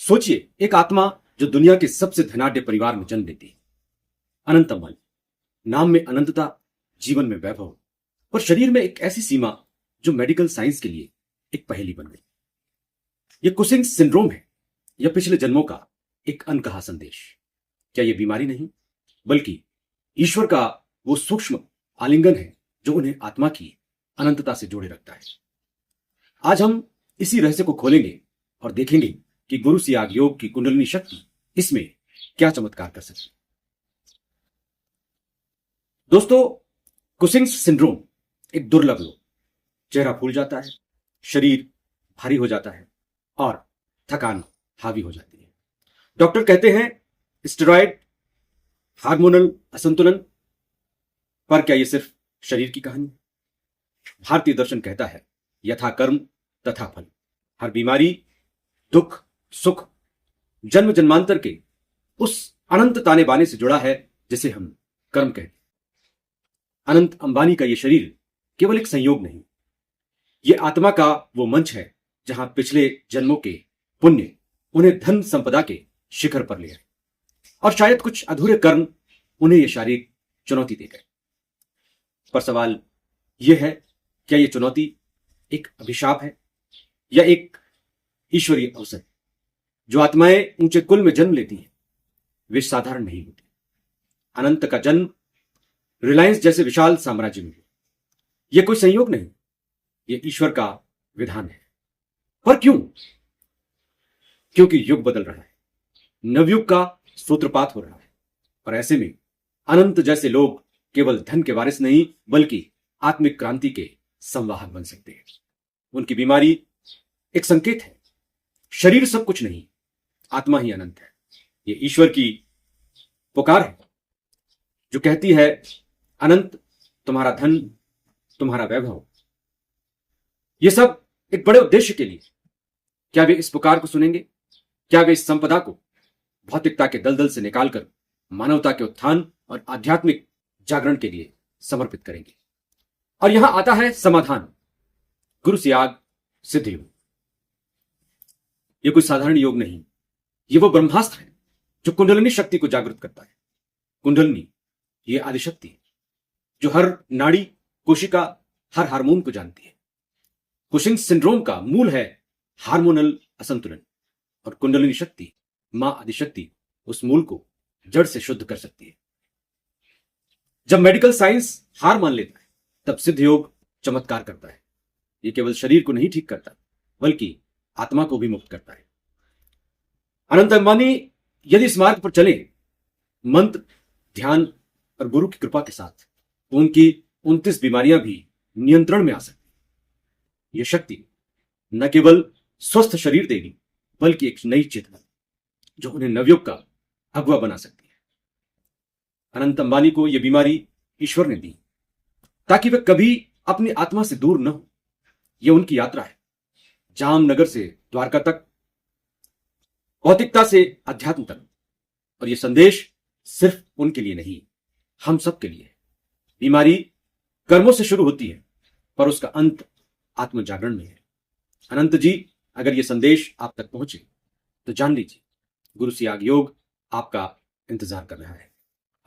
सोचिए, एक आत्मा जो दुनिया के सबसे धनाढ्य परिवार में जन्म लेती है, अनंत अंबानी। नाम में अनंतता, जीवन में वैभव, और शरीर में एक ऐसी सीमा जो मेडिकल साइंस के लिए एक पहेली बन गई। यह कुशिंग सिंड्रोम है, यह पिछले जन्मों का एक अनकहा संदेश। क्या यह बीमारी नहीं, बल्कि ईश्वर का वो सूक्ष्म आलिंगन है जो उन्हें आत्मा की अनंतता से जोड़े रखता है। आज हम इसी रहस्य को खोलेंगे और देखेंगे कि गुरु सियाग योग की कुंडलिनी शक्ति इसमें क्या चमत्कार कर सकती है। दोस्तों, कुशिंग सिंड्रोम एक दुर्लभ रोग। चेहरा फूल जाता है, शरीर भारी हो जाता है और थकान हावी हो जाती है। डॉक्टर कहते हैं स्टेरॉयड, हार्मोनल असंतुलन, पर क्या यह सिर्फ शरीर की कहानी? भारतीय दर्शन कहता है यथा कर्म तथा फल। हर बीमारी, दुख, सुख जन्म जन्मांतर के उस अनंत ताने बाने से जुड़ा है जिसे हम कर्म कहते हैं। अनंत अंबानी का यह शरीर केवल एक संयोग नहीं, यह आत्मा का वो मंच है जहां पिछले जन्मों के पुण्य उन्हें धन संपदा के शिखर पर ले आए, और शायद कुछ अधूरे कर्म उन्हें यह शारीरिक चुनौती दे गए। पर सवाल यह है, क्या यह चुनौती एक अभिशाप है या एक ईश्वरीय अवसर? जो आत्माएं ऊंचे कुल में जन्म लेती हैं वे साधारण नहीं होती। अनंत का जन्म रिलायंस जैसे विशाल साम्राज्य में, यह कोई संयोग नहीं, यह ईश्वर का विधान है। पर क्यों? क्योंकि युग बदल रहा है, नवयुग का सूत्रपात हो रहा है, और ऐसे में अनंत जैसे लोग केवल धन के वारिस नहीं बल्कि आत्मिक क्रांति के संवाहक बन सकते हैं। उनकी बीमारी एक संकेत है, शरीर सब कुछ नहीं, आत्मा ही अनंत है। यह ईश्वर की पुकार है जो कहती है अनंत तुम्हारा धन, तुम्हारा वैभव, यह सब एक बड़े उद्देश्य के लिए। क्या वे इस पुकार को सुनेंगे? क्या वे इस संपदा को भौतिकता के दलदल से निकालकर मानवता के उत्थान और आध्यात्मिक जागरण के लिए समर्पित करेंगे? और यहां आता है समाधान, गुरु सियाग सिद्ध योग। यह कोई साधारण योग नहीं, यह वो ब्रह्मास्त्र है जो कुंडलिनी शक्ति को जागृत करता है। कुंडलिनी यह आदिशक्ति है जो हर नाड़ी, कोशिका, हर हार्मोन को जानती है। कुशिंग सिंड्रोम का मूल है हार्मोनल असंतुलन, और कुंडलिनी शक्ति, मां आदिशक्ति, उस मूल को जड़ से शुद्ध कर सकती है। जब मेडिकल साइंस हार मान लेता है तब सिद्ध योग चमत्कार करता है। यह केवल शरीर को नहीं ठीक करता बल्कि आत्मा को भी मुक्त करता है। अनंत अंबानी यदि इस मार्ग पर चले, मंत्र, ध्यान और गुरु की कृपा के साथ, तो उनकी 29 बीमारियां भी नियंत्रण में आ सकती। यह शक्ति न केवल स्वस्थ शरीर देगी बल्कि एक नई चेतना जो उन्हें नवयुग का अगुवा बना सकती है। अनंत अंबानी को यह बीमारी ईश्वर ने दी ताकि वह कभी अपनी आत्मा से दूर न हो। यह उनकी यात्रा है, जामनगर से द्वारका तक, भौतिकता से अध्यात्म तक। और यह संदेश सिर्फ उनके लिए नहीं, हम सब के लिए है। बीमारी कर्मों से शुरू होती है पर उसका अंत आत्म जागरण में है। अनंत जी, अगर यह संदेश आप तक पहुंचे तो जान लीजिए गुरु सियाग योग आपका इंतजार कर रहा है।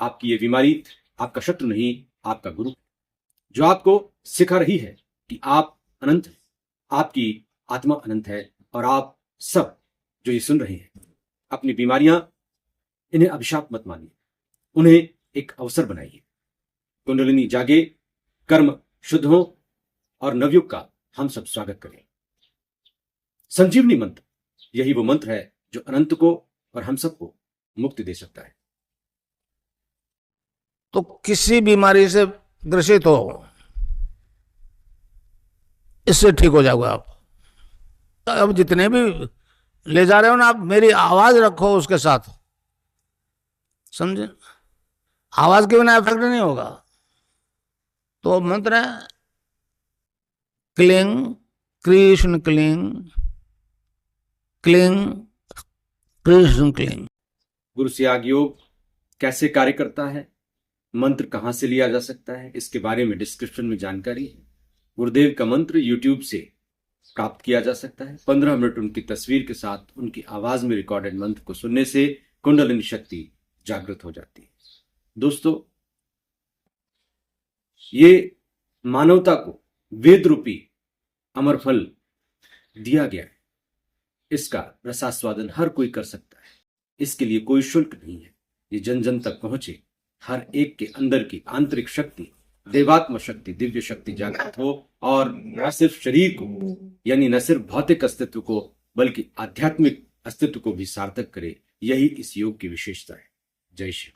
आपकी यह बीमारी आपका शत्रु नहीं, आपका गुरु, जो आपको सिखा रही है कि आप अनंत हैं, आपकी आत्मा अनंत है। और आप सब जो ये सुन रहे हैं, अपनी बीमारियां, इन्हें अभिशाप मत मानिए, उन्हें एक अवसर बनाइए। कुंडलिनी जागे, कर्म शुद्ध हो और नवयुग का हम सब स्वागत करें। संजीवनी मंत्र यही वो मंत्र है जो अनंत को और हम सबको मुक्ति दे सकता है। तो किसी बीमारी से ग्रसित हो, इससे ठीक हो जाओगे आप। अब जितने भी ले जा रहे हो ना, आप मेरी आवाज रखो उसके साथ, समझे? आवाज के बिना इफेक्ट नहीं होगा। तो मंत्र है cling Krishna cling, cling Krishna cling. गुरु सियाग योग कैसे कार्य करता है, मंत्र कहां से लिया जा सकता है, इसके बारे में डिस्क्रिप्शन में जानकारी है। गुरुदेव का मंत्र यूट्यूब से प्राप्त किया जा सकता है। 15 मिनट उनकी तस्वीर के साथ उनकी आवाज में रिकॉर्डेड मंत्र को सुनने से कुंडलिनी शक्ति जागृत हो जाती है। दोस्तों, ये मानवता को वेद रूपी अमर फल दिया गया है। इसका रसास्वादन हर कोई कर सकता है। इसके लिए कोई शुल्क नहीं है। ये जन जन तक पहुंचे, हर एक के अंदर की आंतरिक शक्ति, देवात्म शक्ति, दिव्य शक्ति जागृत हो और न सिर्फ शरीर को, यानी न सिर्फ भौतिक अस्तित्व को, बल्कि आध्यात्मिक अस्तित्व को भी सार्थक करे। यही इस योग की विशेषता है। जय श्री